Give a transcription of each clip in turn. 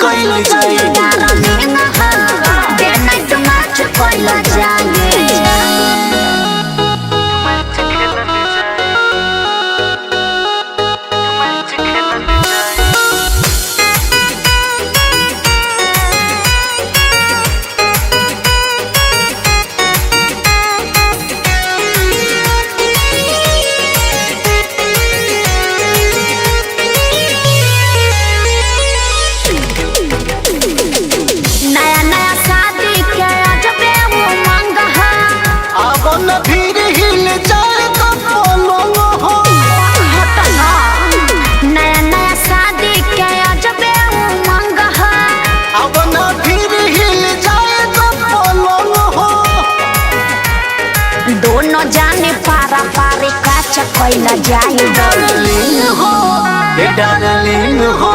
कइल जाए डार्लिंग हो डे नाइट मैच कइल जाए दोनों जाने पारा पारी काच कइला जाए डार्लिंग हो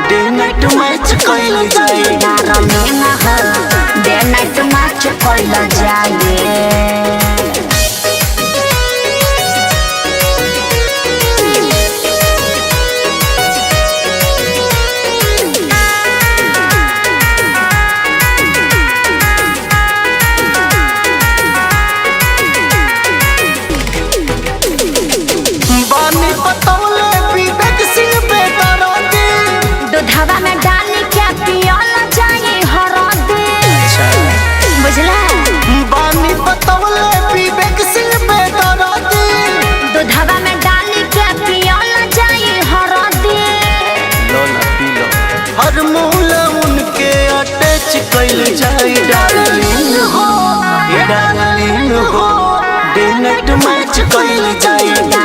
डे नाइट मैच कइल जाए डार्लिंग हो डे नाइट मैच कइला जाए दूधवा में डाली के पियल जाए हरदी बुझला बानी बतौले विवेक सिंह बेदर्दी दूधवा में डाली के पियल जाए हरदी हर मूल उनके अटैच कइल जाए डार्लिंग हो डे नाइट मैच कइल जाए।